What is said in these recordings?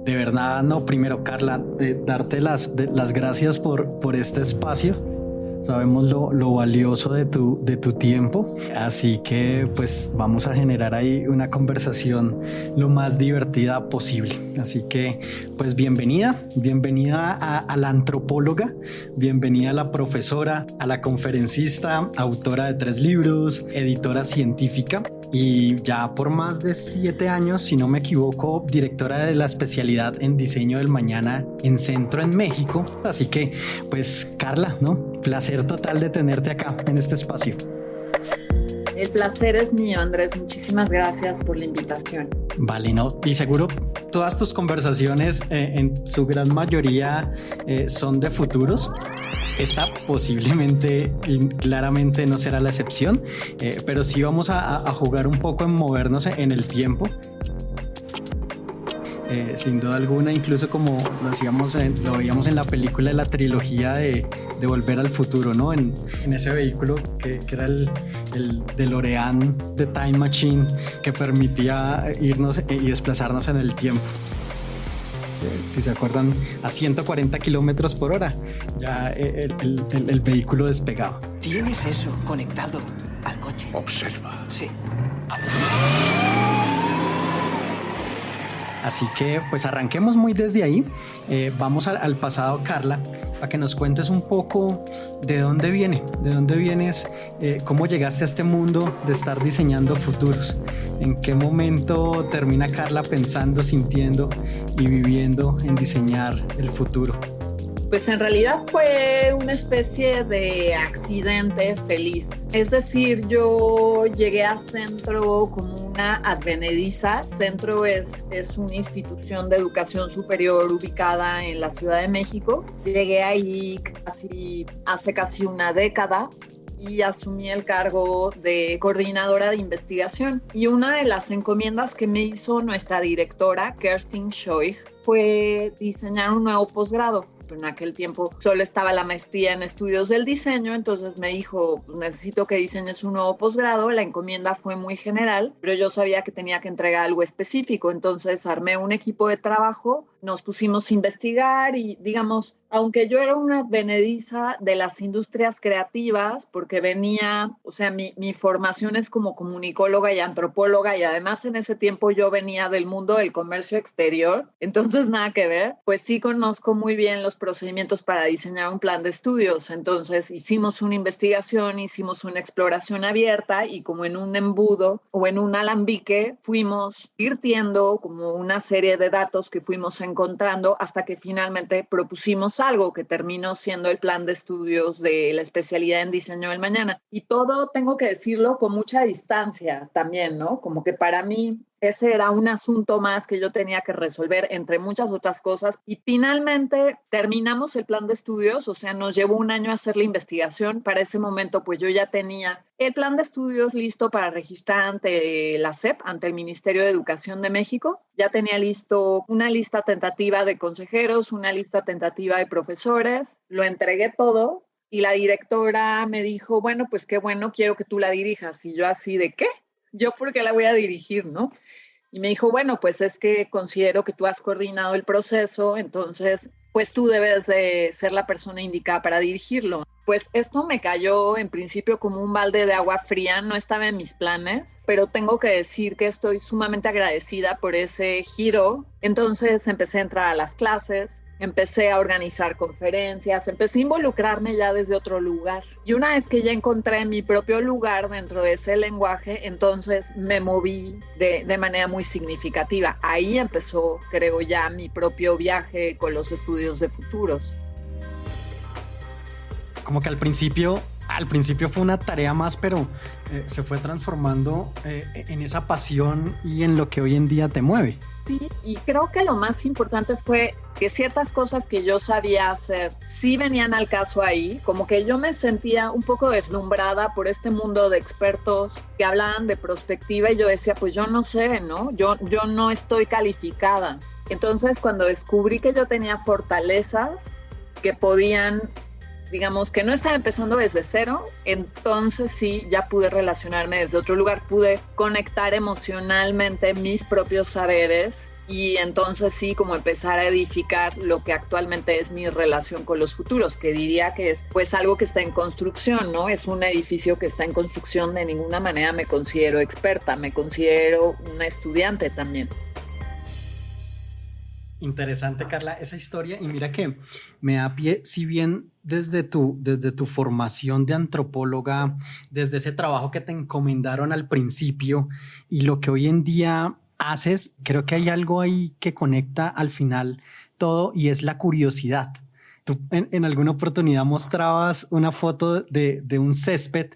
De verdad, no, primero, Carla, darte las gracias por este espacio. Sabemos lo valioso de tu tiempo, así que pues vamos a generar ahí una conversación lo más divertida posible. Así que pues bienvenida a la antropóloga, bienvenida a la profesora, a la conferencista, autora de 3 libros, editora científica y ya por más de 7 años, si no me equivoco, directora de la especialidad en diseño del mañana en Centro en México. Así que pues Carla, ¿no? Placer total de tenerte acá en este espacio. El placer es mío, Andrés. Muchísimas gracias por la invitación. Vale, no, y seguro todas tus conversaciones en su gran mayoría son de futuros. Esta posiblemente y claramente no será la excepción, pero sí vamos a jugar un poco en movernos en el tiempo. Sin duda alguna, incluso como lo veíamos en la película de la trilogía de Volver al Futuro, ¿no? En ese vehículo que era el DeLorean de Time Machine, que permitía irnos y desplazarnos en el tiempo. Si se acuerdan, a 140 kilómetros por hora, ya el vehículo despegaba. ¿Tienes eso conectado al coche? Observa. Sí. Así que pues arranquemos muy desde ahí. Vamos al pasado, Carla, para que nos cuentes un poco de dónde vienes, cómo llegaste a este mundo de estar diseñando futuros. ¿En qué momento termina Carla pensando, sintiendo y viviendo en diseñar el futuro? Pues en realidad fue una especie de accidente feliz. Es decir, yo llegué a Centro como una advenediza. Centro es una institución de educación superior ubicada en la Ciudad de México. Llegué ahí hace casi una década y asumí el cargo de coordinadora de investigación. Y una de las encomiendas que me hizo nuestra directora, Kerstin Schoig, fue diseñar un nuevo posgrado. En aquel tiempo solo estaba la maestría en estudios del diseño, entonces me dijo, pues necesito que diseñes un nuevo posgrado. La encomienda fue muy general, pero yo sabía que tenía que entregar algo específico, entonces armé un equipo de trabajo, nos pusimos a investigar y, digamos, aunque yo era una advenediza de las industrias creativas, porque venía, o sea, mi formación es como comunicóloga y antropóloga, y además en ese tiempo yo venía del mundo del comercio exterior, entonces nada que ver, pues sí conozco muy bien los procedimientos para diseñar un plan de estudios. Entonces hicimos una investigación, hicimos una exploración abierta y como en un embudo o en un alambique fuimos virtiendo como una serie de datos que fuimos encontrando hasta que finalmente propusimos algo que terminó siendo el plan de estudios de la especialidad en diseño del mañana. Y todo, tengo que decirlo, con mucha distancia también, ¿no? Como que para mí ese era un asunto más que yo tenía que resolver entre muchas otras cosas. Y finalmente terminamos el plan de estudios, o sea, nos llevó un año hacer la investigación. Para ese momento, pues yo ya tenía el plan de estudios listo para registrar ante la SEP, ante el Ministerio de Educación de México. Ya tenía listo una lista tentativa de consejeros, una lista tentativa de profesores. Lo entregué todo y la directora me dijo, bueno, pues qué bueno, quiero que tú la dirijas. Y yo así, ¿de qué? ¿Yo por qué la voy a dirigir, no? Y me dijo, bueno, pues es que considero que tú has coordinado el proceso, entonces, pues tú debes de ser la persona indicada para dirigirlo. Pues esto me cayó en principio como un balde de agua fría, no estaba en mis planes, pero tengo que decir que estoy sumamente agradecida por ese giro. Entonces empecé a entrar a las clases, empecé a organizar conferencias, empecé a involucrarme ya desde otro lugar. Y una vez que ya encontré mi propio lugar dentro de ese lenguaje, entonces me moví de manera muy significativa. Ahí empezó, creo ya, mi propio viaje con los estudios de futuros. Como que al principio fue una tarea más, pero se fue transformando en esa pasión y en lo que hoy en día te mueve. Sí, y creo que lo más importante fue que ciertas cosas que yo sabía hacer sí venían al caso ahí, como que yo me sentía un poco deslumbrada por este mundo de expertos que hablaban de prospectiva y yo decía, pues yo no sé, ¿no? Yo no estoy calificada. Entonces, cuando descubrí que yo tenía fortalezas que podían, digamos, que no estaba empezando desde cero, entonces sí, ya pude relacionarme desde otro lugar, pude conectar emocionalmente mis propios saberes y entonces sí, como empezar a edificar lo que actualmente es mi relación con los futuros, que diría que es pues algo que está en construcción, ¿no? Es un edificio que está en construcción, de ninguna manera me considero experta, me considero una estudiante también. Interesante, Carla, esa historia. Y mira que me da pie, si bien desde tu formación de antropóloga, desde ese trabajo que te encomendaron al principio y lo que hoy en día haces, creo que hay algo ahí que conecta al final todo y es la curiosidad. Tú en alguna oportunidad mostrabas una foto de un césped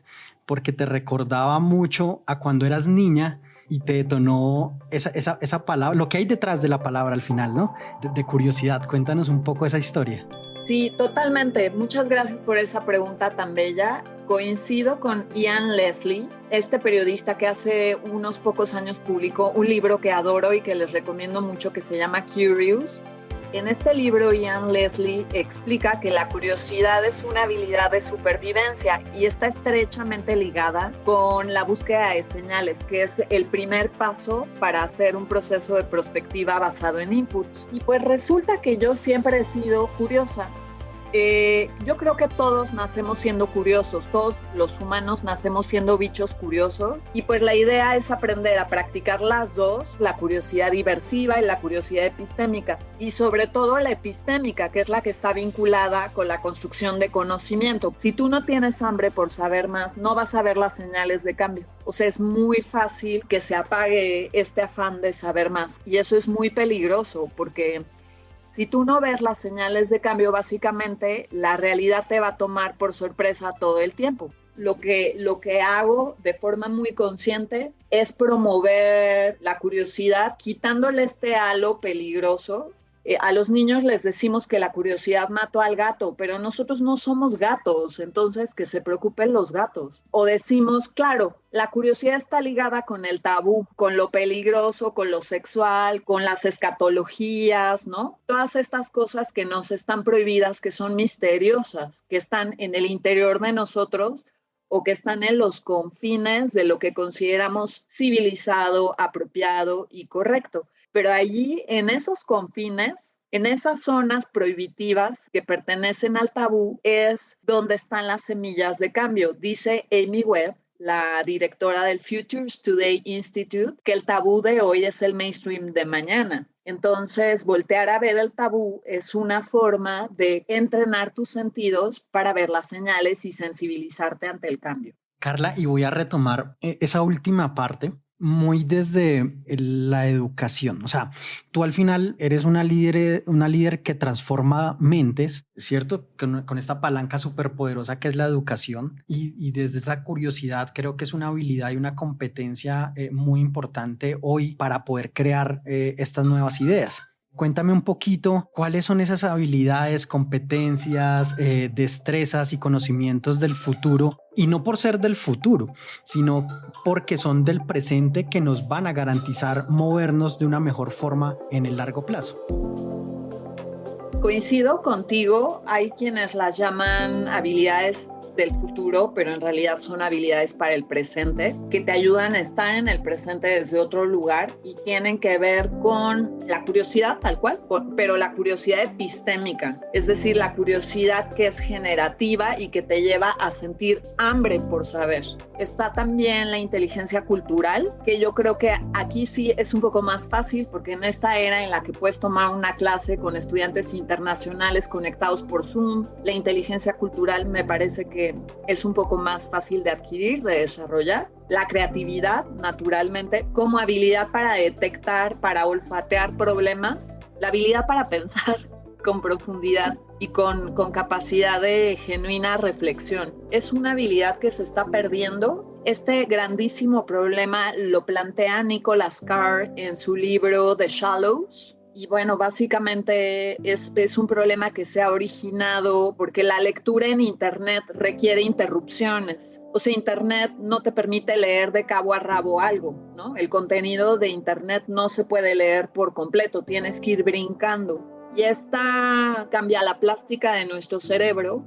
porque te recordaba mucho a cuando eras niña y te detonó esa palabra, lo que hay detrás de la palabra al final, ¿no? De curiosidad. Cuéntanos un poco esa historia. Sí, totalmente. Muchas gracias por esa pregunta tan bella. Coincido con Ian Leslie, este periodista que hace unos pocos años publicó un libro que adoro y que les recomiendo mucho, que se llama Curious. En este libro, Ian Leslie explica que la curiosidad es una habilidad de supervivencia y está estrechamente ligada con la búsqueda de señales, que es el primer paso para hacer un proceso de prospectiva basado en inputs. Y pues resulta que yo siempre he sido curiosa. Yo creo que todos nacemos siendo curiosos, todos los humanos nacemos siendo bichos curiosos, y pues la idea es aprender a practicar las dos, la curiosidad diversiva y la curiosidad epistémica, y sobre todo la epistémica, que es la que está vinculada con la construcción de conocimiento. Si tú no tienes hambre por saber más, no vas a ver las señales de cambio. O sea, es muy fácil que se apague este afán de saber más, y eso es muy peligroso porque si tú no ves las señales de cambio, básicamente la realidad te va a tomar por sorpresa todo el tiempo. Lo que hago de forma muy consciente es promover la curiosidad, quitándole este halo peligroso. A los niños les decimos que la curiosidad mató al gato, pero nosotros no somos gatos, entonces que se preocupen los gatos. O decimos, claro, la curiosidad está ligada con el tabú, con lo peligroso, con lo sexual, con las escatologías, ¿no? Todas estas cosas que nos están prohibidas, que son misteriosas, que están en el interior de nosotros o que están en los confines de lo que consideramos civilizado, apropiado y correcto. Pero allí, en esos confines, en esas zonas prohibitivas que pertenecen al tabú, es donde están las semillas de cambio. Dice Amy Webb, la directora del Futures Today Institute, que el tabú de hoy es el mainstream de mañana. Entonces, voltear a ver el tabú es una forma de entrenar tus sentidos para ver las señales y sensibilizarte ante el cambio. Carla, y voy a retomar esa última parte muy desde la educación. O sea, tú al final eres una líder que transforma mentes, ¿cierto? Con esta palanca súper poderosa que es la educación y desde esa curiosidad creo que es una habilidad y una competencia muy importante hoy para poder crear estas nuevas ideas. Cuéntame un poquito cuáles son esas habilidades, competencias, destrezas y conocimientos del futuro, y no por ser del futuro, sino porque son del presente que nos van a garantizar movernos de una mejor forma en el largo plazo. Coincido contigo, hay quienes las llaman habilidades del futuro, pero en realidad son habilidades para el presente, que te ayudan a estar en el presente desde otro lugar y tienen que ver con la curiosidad tal cual, pero la curiosidad epistémica, es decir, la curiosidad que es generativa y que te lleva a sentir hambre por saber. Está también la inteligencia cultural, que yo creo que aquí sí es un poco más fácil, porque en esta era en la que puedes tomar una clase con estudiantes internacionales conectados por Zoom, la inteligencia cultural me parece que es un poco más fácil de adquirir, de desarrollar. La creatividad, naturalmente, como habilidad para detectar, para olfatear problemas, la habilidad para pensar con profundidad y con capacidad de genuina reflexión. Es una habilidad que se está perdiendo. Este grandísimo problema lo plantea Nicholas Carr en su libro The Shallows. Y bueno, básicamente es un problema que se ha originado porque la lectura en Internet requiere interrupciones. O sea, Internet no te permite leer de cabo a rabo algo, ¿no? El contenido de Internet no se puede leer por completo, tienes que ir brincando. Y esta cambia la plástica de nuestro cerebro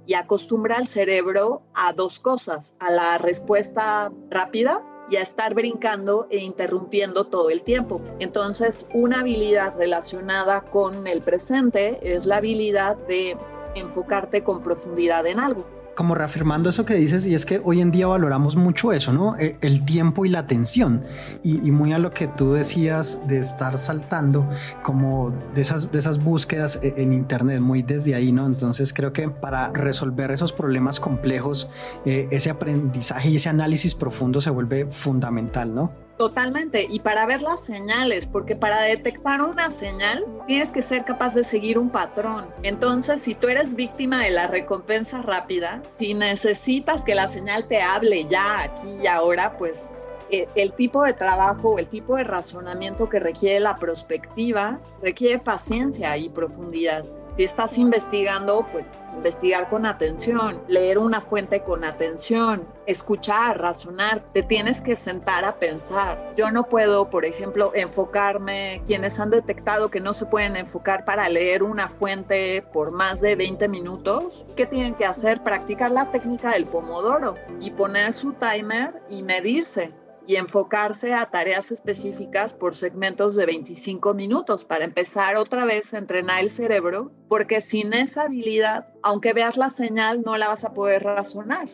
y acostumbra al cerebro a dos cosas: a la respuesta rápida y a estar brincando e interrumpiendo todo el tiempo. Entonces, una habilidad relacionada con el presente es la habilidad de enfocarte con profundidad en algo. Como reafirmando eso que dices, y es que hoy en día valoramos mucho eso, ¿no? El tiempo y la atención, y muy a lo que tú decías de estar saltando, como de esas búsquedas en internet, muy desde ahí, ¿no? Entonces creo que para resolver esos problemas complejos, ese aprendizaje y ese análisis profundo se vuelve fundamental, ¿no? Totalmente, y para ver las señales, porque para detectar una señal tienes que ser capaz de seguir un patrón. Entonces, si tú eres víctima de la recompensa rápida, si necesitas que la señal te hable ya, aquí y ahora, pues el tipo de trabajo, el tipo de razonamiento que requiere la prospectiva, requiere paciencia y profundidad. Si estás investigando, pues investigar con atención, leer una fuente con atención, escuchar, razonar, te tienes que sentar a pensar. Yo no puedo, por ejemplo, enfocarme, quienes han detectado que no se pueden enfocar para leer una fuente por más de 20 minutos, ¿qué tienen que hacer? Practicar la técnica del pomodoro y poner su timer y medirse y enfocarse a tareas específicas por segmentos de 25 minutos para empezar otra vez a entrenar el cerebro, porque sin esa habilidad, aunque veas la señal, no la vas a poder razonar.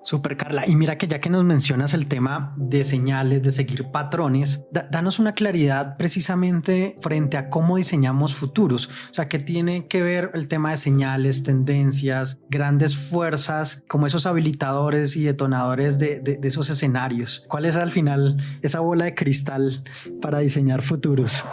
Súper, Carla. Y mira que ya que nos mencionas el tema de señales, de seguir patrones, danos una claridad precisamente frente a cómo diseñamos futuros. O sea, ¿qué tiene que ver el tema de señales, tendencias, grandes fuerzas, como esos habilitadores y detonadores de esos escenarios? ¿Cuál es al final esa bola de cristal para diseñar futuros?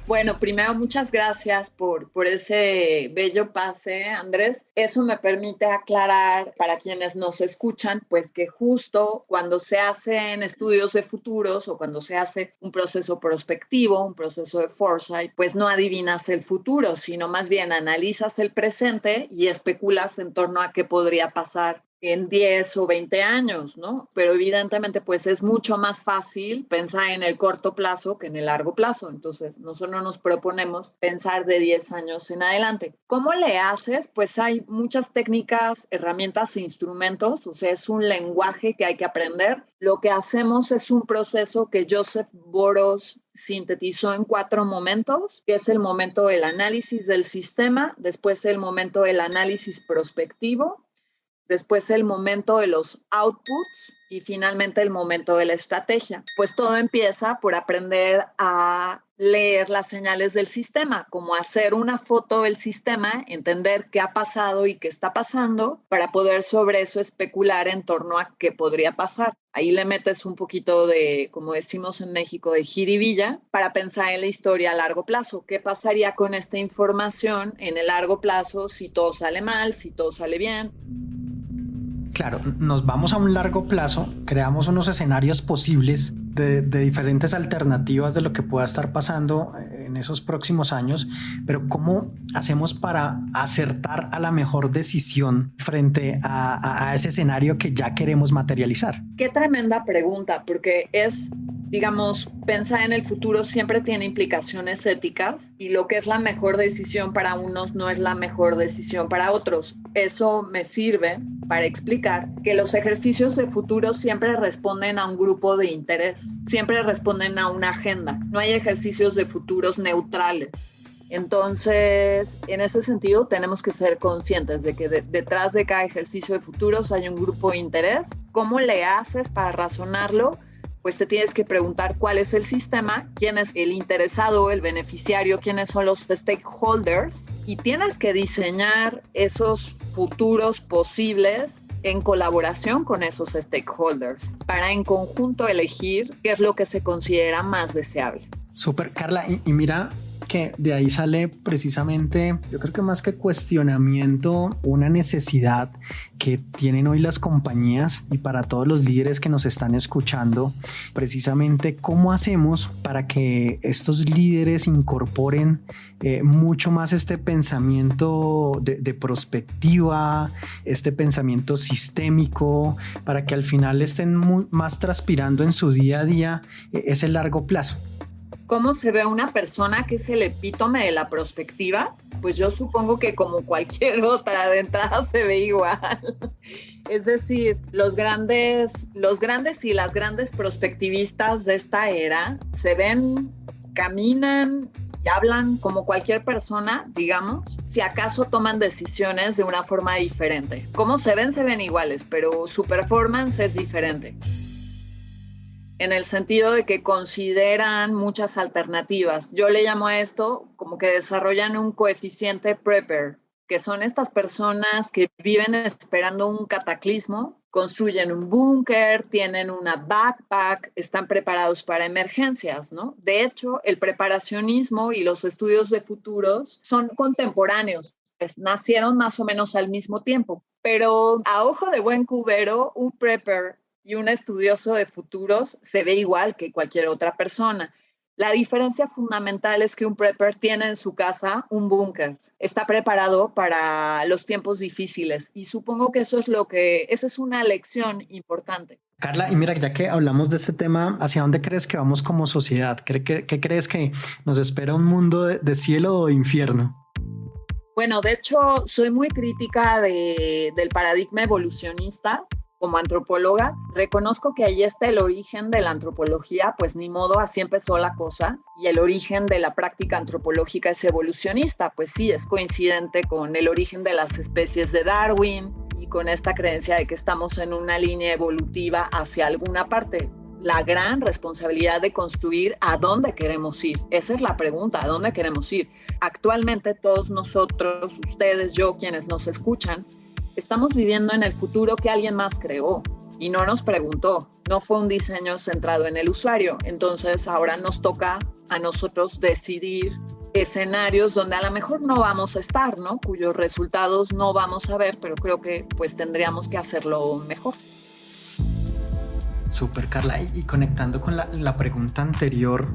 Bueno, primero, muchas gracias por ese bello pase, Andrés. Eso me permite aclarar para quienes nos escuchan, pues que justo cuando se hacen estudios de futuros o cuando se hace un proceso prospectivo, un proceso de foresight, pues no adivinas el futuro, sino más bien analizas el presente y especulas en torno a qué podría pasar en 10 o 20 años, ¿no? Pero evidentemente pues es mucho más fácil pensar en el corto plazo que en el largo plazo. Entonces nosotros nos proponemos pensar de 10 años en adelante. ¿Cómo le haces? Pues hay muchas técnicas, herramientas e instrumentos, o sea, es un lenguaje que hay que aprender. Lo que hacemos es un proceso que Joseph Boros sintetizó en 4 momentos, que es el momento del análisis del sistema, después el momento del análisis prospectivo, después el momento de los outputs y finalmente el momento de la estrategia. Pues todo empieza por aprender a leer las señales del sistema, como hacer una foto del sistema, entender qué ha pasado y qué está pasando para poder sobre eso especular en torno a qué podría pasar. Ahí le metes un poquito de, como decimos en México, de jiribilla para pensar en la historia a largo plazo. ¿Qué pasaría con esta información en el largo plazo si todo sale mal, si todo sale bien? Claro, nos vamos a un largo plazo, creamos unos escenarios posibles de diferentes alternativas de lo que pueda estar pasando en esos próximos años, pero ¿cómo hacemos para acertar a la mejor decisión frente a ese escenario que ya queremos materializar? Qué tremenda pregunta, porque es, digamos, pensar en el futuro siempre tiene implicaciones éticas y lo que es la mejor decisión para unos no es la mejor decisión para otros. Eso me sirve para explicar que los ejercicios de futuro siempre responden a un grupo de interés, siempre responden a una agenda. No hay ejercicios de futuros neutrales. Entonces, en ese sentido, tenemos que ser conscientes de que detrás de cada ejercicio de futuros hay un grupo de interés. ¿Cómo le haces para razonarlo? Pues te tienes que preguntar cuál es el sistema, quién es el interesado, el beneficiario, quiénes son los stakeholders, y tienes que diseñar esos futuros posibles en colaboración con esos stakeholders para en conjunto elegir qué es lo que se considera más deseable. Súper, Carla, y mira que de ahí sale precisamente, yo creo que más que cuestionamiento, una necesidad que tienen hoy las compañías y para todos los líderes que nos están escuchando, precisamente cómo hacemos para que estos líderes incorporen mucho más este pensamiento de prospectiva, este pensamiento sistémico, para que al final estén más transpirando en su día a día ese largo plazo. ¿Cómo se ve una persona que es el epítome de la prospectiva? Pues yo supongo que como cualquier otra de entrada se ve igual. Es decir, los grandes y las grandes prospectivistas de esta era se ven, caminan y hablan como cualquier persona, digamos, si acaso toman decisiones de una forma diferente. Cómo se ven iguales, pero su performance es diferente. En el sentido de que consideran muchas alternativas. Yo le llamo a esto como que desarrollan un coeficiente prepper, que son estas personas que viven esperando un cataclismo, construyen un búnker, tienen una backpack, están preparados para emergencias, ¿no? De hecho, el preparacionismo y los estudios de futuros son contemporáneos, pues nacieron más o menos al mismo tiempo, pero a ojo de buen cubero, un prepper y un estudioso de futuros se ve igual que cualquier otra persona. La diferencia fundamental es que un prepper tiene en su casa un búnker, está preparado para los tiempos difíciles y supongo que esa es una lección importante. Carla, y mira, ya que hablamos de este tema, ¿hacia dónde crees que vamos como sociedad? ¿Qué crees que nos espera un mundo de cielo o de infierno? Bueno, de hecho, soy muy crítica del paradigma evolucionista. Como antropóloga, reconozco que ahí está el origen de la antropología, pues ni modo, así empezó la cosa, y el origen de la práctica antropológica es evolucionista, pues sí, es coincidente con el origen de las especies de Darwin y con esta creencia de que estamos en una línea evolutiva hacia alguna parte. La gran responsabilidad de construir a dónde queremos ir. Esa es la pregunta, ¿a dónde queremos ir? Actualmente todos nosotros, ustedes, yo, quienes nos escuchan, estamos viviendo en el futuro que alguien más creó y no nos preguntó. No fue un diseño centrado en el usuario. Entonces ahora nos toca a nosotros decidir escenarios donde a lo mejor no vamos a estar, ¿no? Cuyos resultados no vamos a ver, pero creo que pues tendríamos que hacerlo mejor. Súper, Carla. Y conectando con la pregunta anterior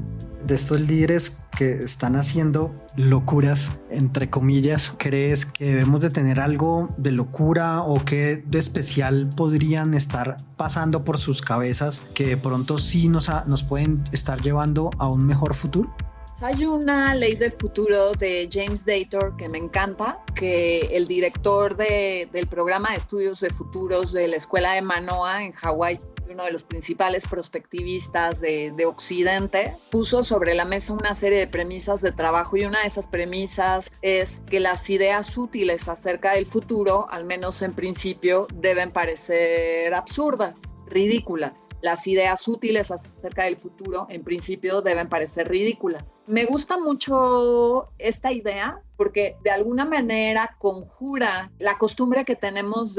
de estos líderes que están haciendo locuras, entre comillas, ¿crees que debemos de tener algo de locura o qué de especial podrían estar pasando por sus cabezas que de pronto sí nos pueden estar llevando a un mejor futuro? Hay una ley del futuro de James Dator que me encanta, que el director del programa de estudios de futuros de la escuela de Manoa en Hawái, uno de los principales prospectivistas de Occidente, puso sobre la mesa una serie de premisas de trabajo y una de esas premisas es que las ideas útiles acerca del futuro, al menos en principio, deben parecer absurdas, ridículas. Las ideas útiles acerca del futuro, en principio, deben parecer ridículas. Me gusta mucho esta idea porque de alguna manera conjura la costumbre que tenemos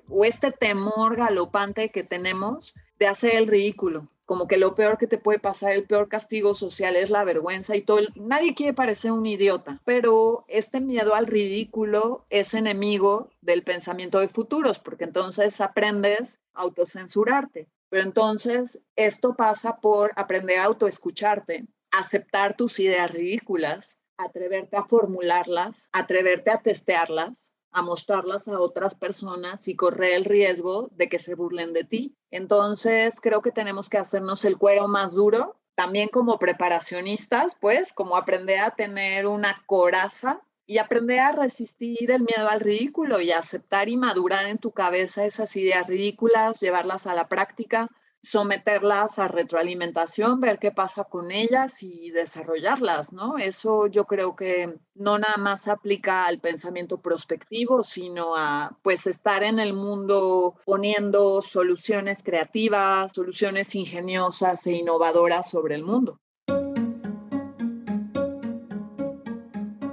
o este temor galopante que tenemos de hacer el ridículo. Como que lo peor que te puede pasar, el peor castigo social es la vergüenza y todo. Nadie quiere parecer un idiota, pero este miedo al ridículo es enemigo del pensamiento de futuros, porque entonces aprendes a autocensurarte. Pero entonces esto pasa por aprender a autoescucharte, aceptar tus ideas ridículas, atreverte a formularlas, atreverte a testearlas, a mostrarlas a otras personas y correr el riesgo de que se burlen de ti. Entonces, creo que tenemos que hacernos el cuero más duro, también como preparacionistas, pues, como aprender a tener una coraza y aprender a resistir el miedo al ridículo y aceptar y madurar en tu cabeza esas ideas ridículas, llevarlas a la práctica, someterlas a retroalimentación, ver qué pasa con ellas y desarrollarlas, ¿no? Eso yo creo que no nada más aplica al pensamiento prospectivo, sino a pues estar en el mundo poniendo soluciones creativas, soluciones ingeniosas e innovadoras sobre el mundo.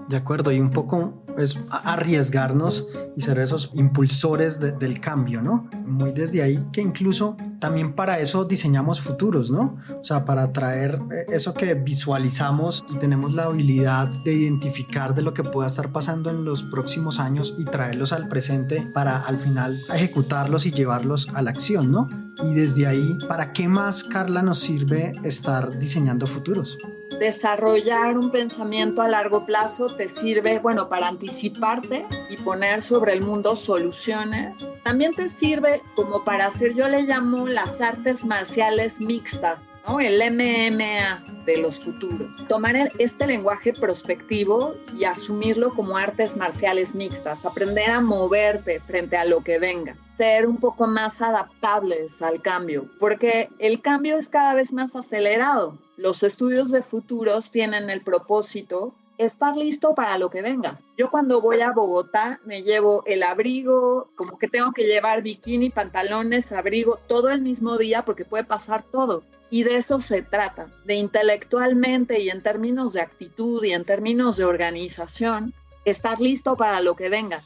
De acuerdo, y un poco es arriesgarnos y ser esos impulsores del cambio, ¿no? Muy desde ahí que incluso también para eso diseñamos futuros, ¿no? O sea, para traer eso que visualizamos y tenemos la habilidad de identificar de lo que pueda estar pasando en los próximos años y traerlos al presente para al final ejecutarlos y llevarlos a la acción, ¿no? Y desde ahí, ¿para qué más, Carla, nos sirve estar diseñando futuros? Desarrollar un pensamiento a largo plazo te sirve, bueno, para anticiparte y poner sobre el mundo soluciones. También te sirve como para hacer, yo le llamo las artes marciales mixtas, ¿no? El MMA de los futuros. Tomar este lenguaje prospectivo y asumirlo como artes marciales mixtas, aprender a moverte frente a lo que venga, ser un poco más adaptables al cambio, porque el cambio es cada vez más acelerado. Los estudios de futuros tienen el propósito estar listo para lo que venga. Yo cuando voy a Bogotá me llevo el abrigo, como que tengo que llevar bikini, pantalones, abrigo, todo el mismo día porque puede pasar todo. Y de eso se trata, de intelectualmente y en términos de actitud y en términos de organización, estar listo para lo que venga.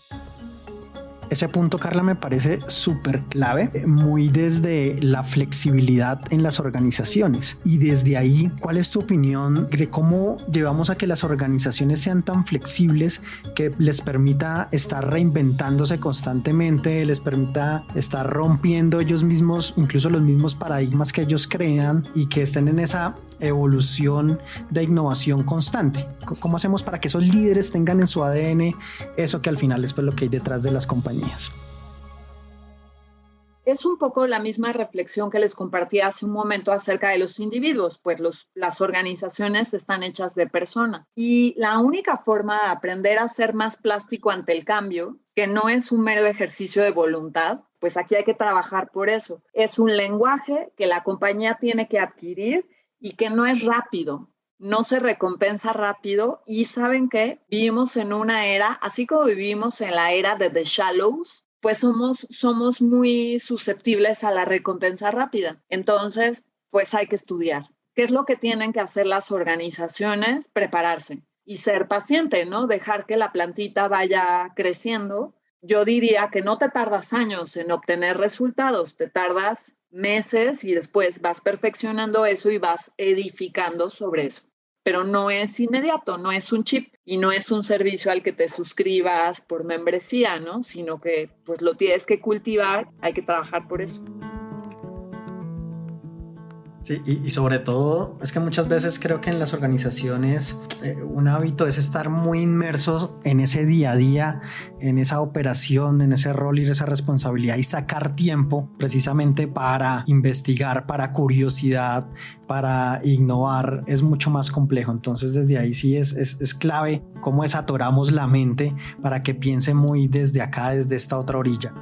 Ese punto, Carla, me parece súper clave, muy desde la flexibilidad en las organizaciones. Y desde ahí, ¿cuál es tu opinión de cómo llevamos a que las organizaciones sean tan flexibles que les permita estar reinventándose constantemente, les permita estar rompiendo ellos mismos, incluso los mismos paradigmas que ellos crean, y que estén en esa evolución de innovación constante? ¿Cómo hacemos para que esos líderes tengan en su ADN eso que al final es lo que hay detrás de las compañías? Es un poco la misma reflexión que les compartí hace un momento acerca de los individuos, pues las organizaciones están hechas de personas y la única forma de aprender a ser más plástico ante el cambio, que no es un mero ejercicio de voluntad, pues aquí hay que trabajar por eso. Es un lenguaje que la compañía tiene que adquirir y que no es rápido. No se recompensa rápido y ¿saben qué? Vivimos en una era, así como vivimos en la era de The Shallows, pues somos muy susceptibles a la recompensa rápida. Entonces, pues hay que estudiar. ¿Qué es lo que tienen que hacer las organizaciones? Prepararse y ser paciente, ¿no? Dejar que la plantita vaya creciendo. Yo diría que no te tardas años en obtener resultados, te tardas meses y después vas perfeccionando eso y vas edificando sobre eso. Pero no es inmediato, no es un chip y no es un servicio al que te suscribas por membresía, ¿no? Sino que pues lo tienes que cultivar, hay que trabajar por eso. Sí, y sobre todo es que muchas veces creo que en las organizaciones un hábito es estar muy inmersos en ese día a día, en esa operación, en ese rol y esa responsabilidad y sacar tiempo precisamente para investigar, para curiosidad, para innovar, es mucho más complejo. Entonces desde ahí sí es clave cómo desatoramos la mente para que piense muy desde acá, desde esta otra orilla.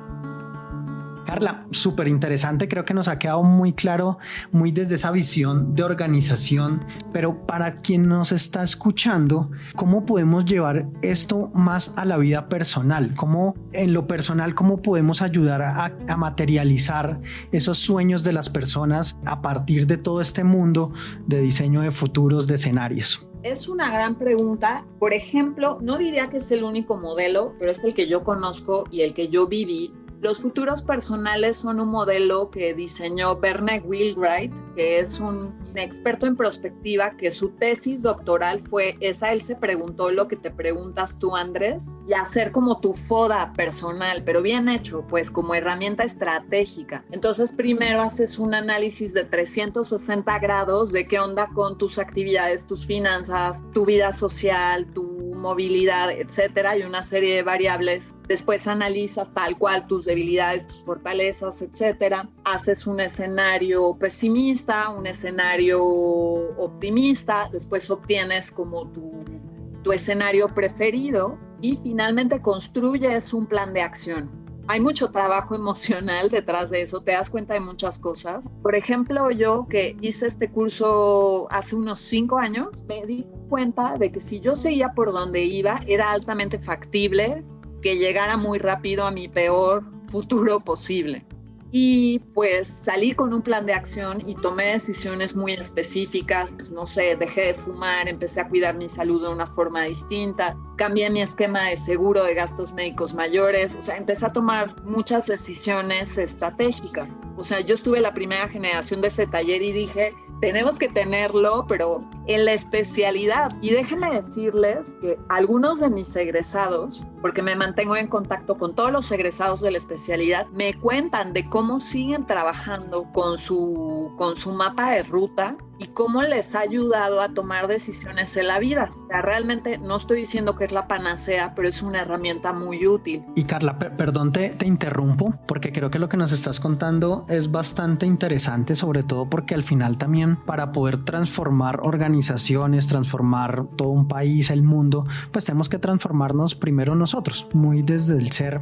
Carla, súper interesante, creo que nos ha quedado muy claro, muy desde esa visión de organización, pero para quien nos está escuchando, ¿cómo podemos llevar esto más a la vida personal? ¿Cómo en lo personal, cómo podemos ayudar a materializar esos sueños de las personas a partir de todo este mundo de diseño de futuros, de escenarios? Es una gran pregunta. Por ejemplo, no diría que es el único modelo, pero es el que yo conozco y el que yo viví. Los futuros personales son un modelo que diseñó Verne Wheelwright, que es un experto en prospectiva, que su tesis doctoral fue esa. Él se preguntó lo que te preguntas tú, Andrés, y hacer como tu FODA personal, pero bien hecho, pues como herramienta estratégica. Entonces, primero haces un análisis de 360 grados de qué onda con tus actividades, tus finanzas, tu vida social, tu movilidad, etcétera, y una serie de variables. Después analizas tal cual tus debilidades, tus fortalezas, etcétera. Haces un escenario pesimista, un escenario optimista, después obtienes como tu escenario preferido y finalmente construyes un plan de acción. Hay mucho trabajo emocional detrás de eso, te das cuenta de muchas cosas. Por ejemplo, yo que hice este curso hace unos 5 años, me di cuenta de que si yo seguía por donde iba, era altamente factible que llegara muy rápido a mi peor futuro posible. Y pues salí con un plan de acción y tomé decisiones muy específicas, pues no sé, dejé de fumar, empecé a cuidar mi salud de una forma distinta, cambié mi esquema de seguro de gastos médicos mayores, o sea, empecé a tomar muchas decisiones estratégicas. O sea, yo estuve la primera generación de ese taller y dije, tenemos que tenerlo, pero en la especialidad. Y déjenme decirles que algunos de mis egresados, porque me mantengo en contacto con todos los egresados de la especialidad, me cuentan de cómo siguen trabajando con su mapa de ruta y cómo les ha ayudado a tomar decisiones en la vida. O sea, realmente no estoy diciendo que es la panacea, pero es una herramienta muy útil. Y Carla, perdón, te interrumpo, porque creo que lo que nos estás contando es bastante interesante, sobre todo porque al final también para poder transformar organizaciones, transformar todo un país, el mundo, pues tenemos que transformarnos primero nosotros, muy desde el ser.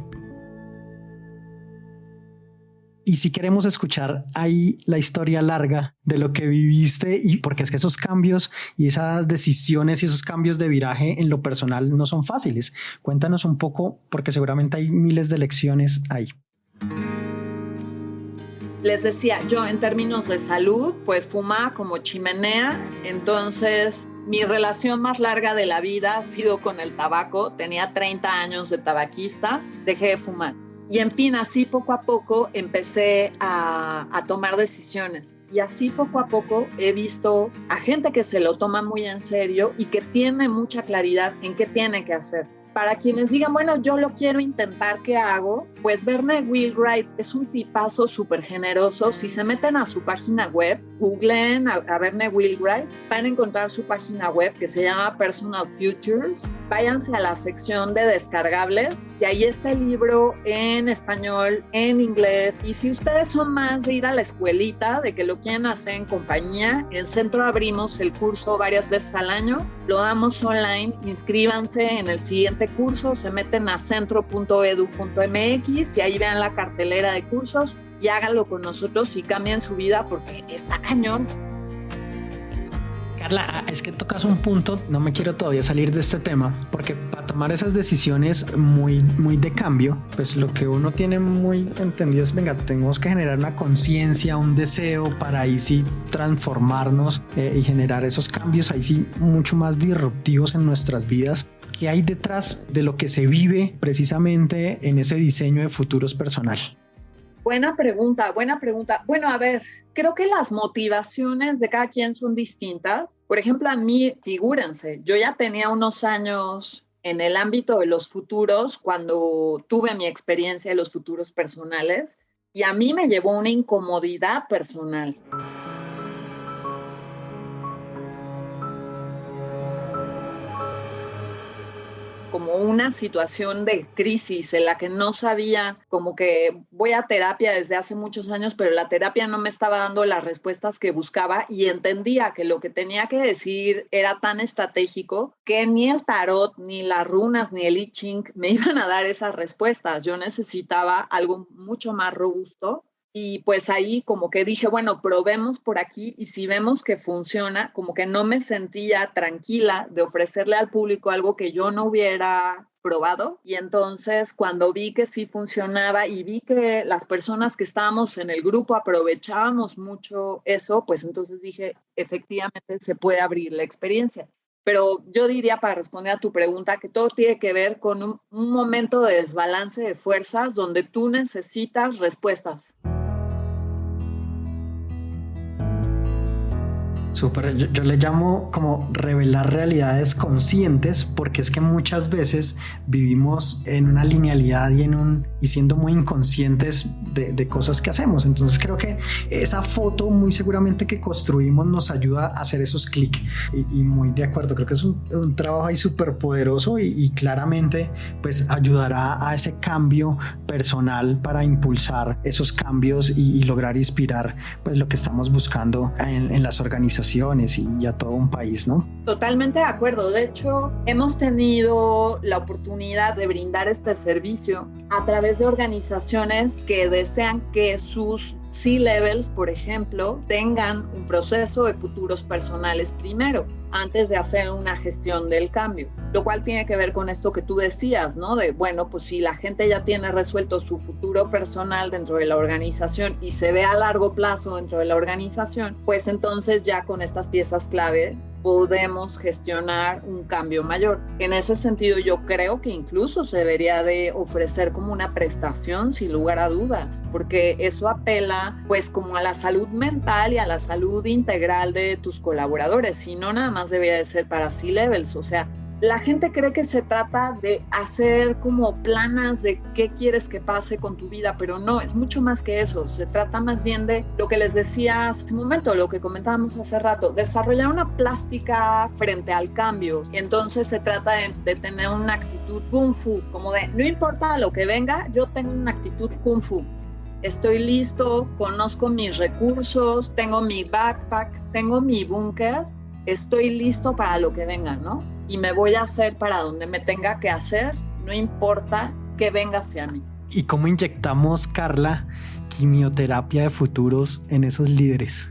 Y si queremos escuchar ahí la historia larga de lo que viviste, y porque es que esos cambios y esas decisiones y esos cambios de viraje en lo personal no son fáciles. Cuéntanos un poco, porque seguramente hay miles de lecciones ahí. Les decía, yo en términos de salud, pues fumaba como chimenea, entonces mi relación más larga de la vida ha sido con el tabaco. Tenía 30 años de tabaquista, dejé de fumar. Y en fin, así poco a poco empecé a tomar decisiones. Y así poco a poco he visto a gente que se lo toma muy en serio y que tiene mucha claridad en qué tiene que hacer. Para quienes digan, bueno, yo lo quiero intentar, ¿qué hago? Pues Verne Wheelwright es un tipazo súper generoso. Si se meten a su página web, googleen a Verne Wheelwright, van a encontrar su página web que se llama Personal Futures. Váyanse a la sección de descargables y ahí está el libro en español, en inglés. Y si ustedes son más de ir a la escuelita, de que lo quieren hacer en compañía, en Centro abrimos el curso varias veces al año. Lo damos online, inscríbanse en el siguiente curso, se meten a centro.edu.mx y ahí vean la cartelera de cursos y háganlo con nosotros y cambien su vida porque está cañón. Carla, es que tocas un punto, no me quiero todavía salir de este tema, porque para tomar esas decisiones muy de cambio, pues lo que uno tiene muy entendido es, venga, tenemos que generar una conciencia, un deseo para ahí sí transformarnos y generar esos cambios ahí sí mucho más disruptivos en nuestras vidas. ¿Qué hay detrás de lo que se vive precisamente en ese diseño de futuros personal? Buena pregunta. Bueno, a ver, creo que las motivaciones de cada quien son distintas. Por ejemplo, a mí, figúrense, yo ya tenía unos años en el ámbito de los futuros cuando tuve mi experiencia de los futuros personales y a mí me llevó una incomodidad personal. Como una situación de crisis en la que no sabía, como que voy a terapia desde hace muchos años, pero la terapia no me estaba dando las respuestas que buscaba y entendía que lo que tenía que decir era tan estratégico que ni el tarot, ni las runas, ni el I Ching me iban a dar esas respuestas. Yo necesitaba algo mucho más robusto. Y pues ahí como que dije, bueno, probemos por aquí y si vemos que funciona, como que no me sentía tranquila de ofrecerle al público algo que yo no hubiera probado. Y entonces cuando vi que sí funcionaba y vi que las personas que estábamos en el grupo aprovechábamos mucho eso, pues entonces dije, efectivamente se puede abrir la experiencia. Pero yo diría, para responder a tu pregunta, que todo tiene que ver con un momento de desbalance de fuerzas donde tú necesitas respuestas. Súper, yo le llamo como revelar realidades conscientes, porque es que muchas veces vivimos en una linealidad y siendo muy inconscientes de cosas que hacemos. Entonces creo que esa foto muy seguramente que construimos nos ayuda a hacer esos clics y muy de acuerdo, creo que es un trabajo ahí súper poderoso y claramente pues ayudará a ese cambio personal para impulsar esos cambios y lograr inspirar pues lo que estamos buscando en las organizaciones y a todo un país, ¿no? Totalmente de acuerdo. De hecho, hemos tenido la oportunidad de brindar este servicio a través de organizaciones que desean que sus C-levels, por ejemplo, tengan un proceso de futuros personales primero, antes de hacer una gestión del cambio. lo cual tiene que ver con esto que tú decías, ¿no? De, bueno, pues si la gente ya tiene resuelto su futuro personal dentro de la organización y se ve a largo plazo dentro de la organización, pues entonces ya con estas piezas clave podemos gestionar un cambio mayor. En ese sentido, yo creo que incluso se debería de ofrecer como una prestación, sin lugar a dudas, porque eso apela pues como a la salud mental y a la salud integral de tus colaboradores, y no nada más debería de ser para C-levels. O sea, la gente cree que se trata de hacer como planas de qué quieres que pase con tu vida, pero no, es mucho más que eso. Se trata más bien de lo que les decía hace un momento, lo que comentábamos hace rato, desarrollar una plástica frente al cambio. Entonces se trata de tener una actitud kung fu, como de no importa lo que venga, yo tengo una actitud kung fu. Estoy listo, conozco mis recursos, tengo mi backpack, tengo mi búnker, estoy listo para lo que venga, ¿no? Y me voy a hacer para donde me tenga que hacer, no importa que venga hacia mí. ¿Y cómo inyectamos, Carla, quimioterapia de futuros en esos líderes?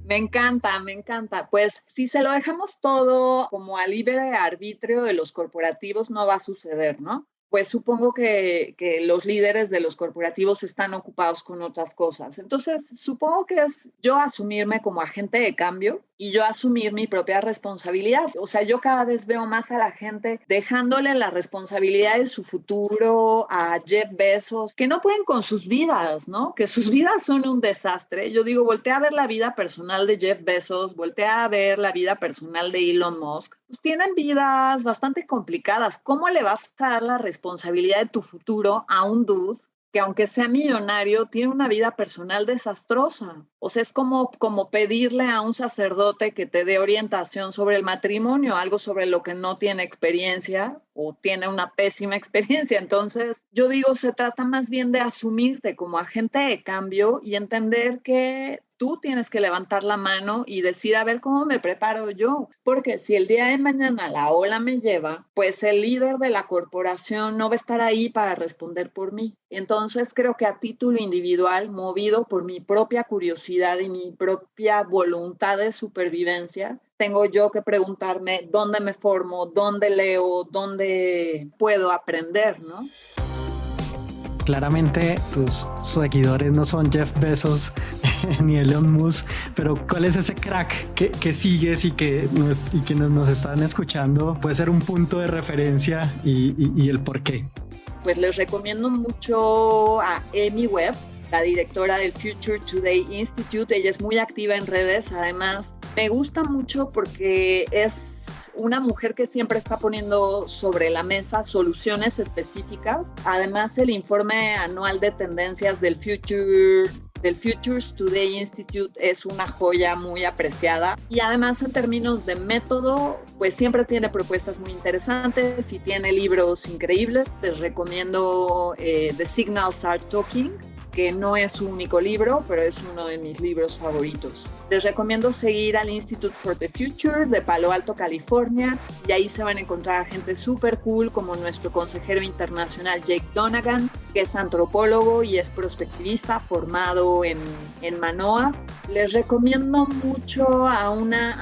Me encanta, me encanta. Pues si se lo dejamos todo como a libre arbitrio de los corporativos, no va a suceder, ¿no? Pues supongo que los líderes de los corporativos están ocupados con otras cosas. Entonces, supongo que es yo asumirme como agente de cambio y yo asumir mi propia responsabilidad. O sea, yo cada vez veo más a la gente dejándole la responsabilidad de su futuro a Jeff Bezos, que no pueden con sus vidas, ¿no? Que sus vidas son un desastre. Yo digo, voltea a ver la vida personal de Jeff Bezos, voltea a ver la vida personal de Elon Musk. Pues tienen vidas bastante complicadas. ¿Cómo le vas a dar la responsabilidad de tu futuro a un dude que aunque sea millonario, tiene una vida personal desastrosa? O sea, es como pedirle a un sacerdote que te dé orientación sobre el matrimonio, algo sobre lo que no tiene experiencia o tiene una pésima experiencia. Entonces, yo digo, se trata más bien de asumirte como agente de cambio y entender que tú tienes que levantar la mano y decir, a ver, ¿cómo me preparo yo? Porque si el día de mañana la ola me lleva, pues el líder de la corporación no va a estar ahí para responder por mí. Entonces, creo que a título individual, movido por mi propia curiosidad y mi propia voluntad de supervivencia, tengo yo que preguntarme dónde me formo, dónde leo, dónde puedo aprender, ¿no? Claramente tus seguidores no son Jeff Bezos ni Elon Musk, pero ¿cuál es ese crack que sigues y que nos están escuchando? Puede ser un punto de referencia y el por qué. Pues les recomiendo mucho a Amy Webb, la directora del Future Today Institute. Ella es muy activa en redes. Además, me gusta mucho porque es una mujer que siempre está poniendo sobre la mesa soluciones específicas. Además, el informe anual de tendencias del Futures Today Institute es una joya muy apreciada. Y además, en términos de método, pues siempre tiene propuestas muy interesantes y tiene libros increíbles. Les recomiendo The Signals Are Talking, que no es su único libro, pero es uno de mis libros favoritos. Les recomiendo seguir al Institute for the Future de Palo Alto, California, y ahí se van a encontrar gente súper cool como nuestro consejero internacional Jake Donagan, que es antropólogo y es prospectivista formado en Manoa. Les recomiendo mucho a una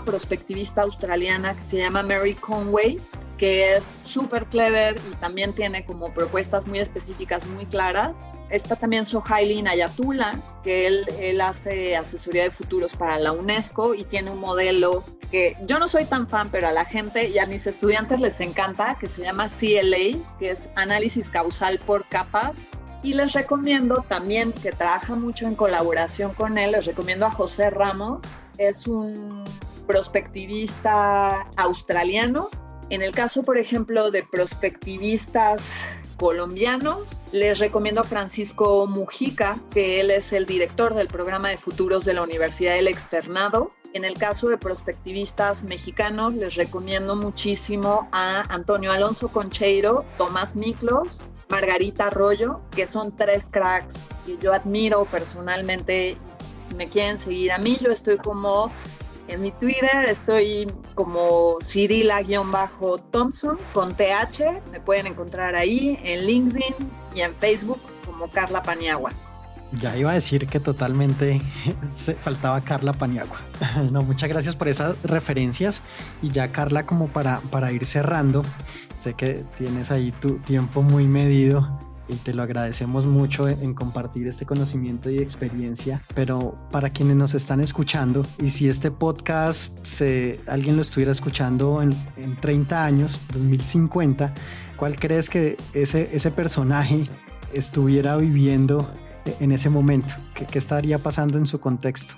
prospectivista australiana que se llama Mary Conway, que es súper clever y también tiene como propuestas muy específicas, muy claras. Está también Sohail Inayatullah, que él hace asesoría de futuros para la UNESCO y tiene un modelo que yo no soy tan fan, pero a la gente y a mis estudiantes les encanta, que se llama CLA, que es análisis causal por capas. Y les recomiendo también, que trabaja mucho en colaboración con él, les recomiendo a José Ramos. Es un prospectivista australiano. En el caso, por ejemplo, de prospectivistas colombianos, les recomiendo a Francisco Mujica, que él es el director del programa de futuros de la Universidad del Externado. En el caso de prospectivistas mexicanos, les recomiendo muchísimo a Antonio Alonso Concheiro, Tomás Miklos, Margarita Arroyo, que son 3 cracks que yo admiro personalmente. Si me quieren seguir a mí, yo estoy como... En mi Twitter estoy como Cirila-Thompson con TH. Me pueden encontrar ahí, en LinkedIn y en Facebook como Carla Paniagua. Ya iba a decir que totalmente faltaba Carla Paniagua. No, muchas gracias por esas referencias. Y ya Carla, como para ir cerrando, sé que tienes ahí tu tiempo muy medido y te lo agradecemos mucho en compartir este conocimiento y experiencia, pero para quienes nos están escuchando, y si este podcast alguien lo estuviera escuchando en 30 años, 2050, ¿cuál crees que ese personaje estuviera viviendo en ese momento? ¿Qué estaría pasando en su contexto?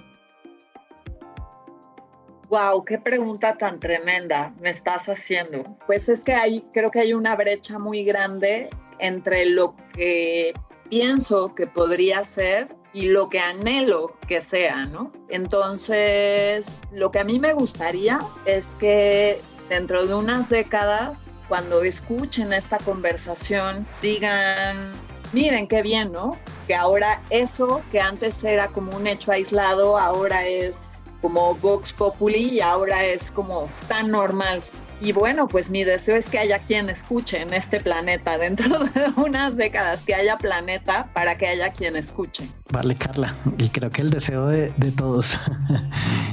Wow, qué pregunta tan tremenda me estás haciendo. Pues es que creo que hay una brecha muy grande entre lo que pienso que podría ser y lo que anhelo que sea, ¿no? Entonces, lo que a mí me gustaría es que dentro de unas décadas, cuando escuchen esta conversación, digan: miren qué bien, ¿no? Que ahora eso que antes era como un hecho aislado, ahora es como Vox Populi y ahora es como tan normal. Y bueno, pues mi deseo es que haya quien escuche en este planeta dentro de unas décadas, que haya planeta para que haya quien escuche. Vale, Carla, y creo que el deseo de todos.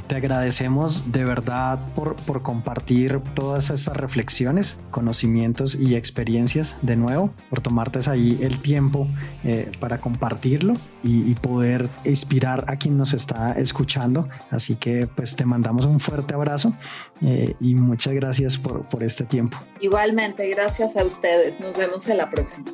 Te agradecemos de verdad por compartir todas estas reflexiones, conocimientos y experiencias de nuevo, por tomarte ahí el tiempo para compartirlo y poder inspirar a quien nos está escuchando. Así que pues te mandamos un fuerte abrazo y muchas gracias por este tiempo. Igualmente, gracias a ustedes. Nos vemos en la próxima.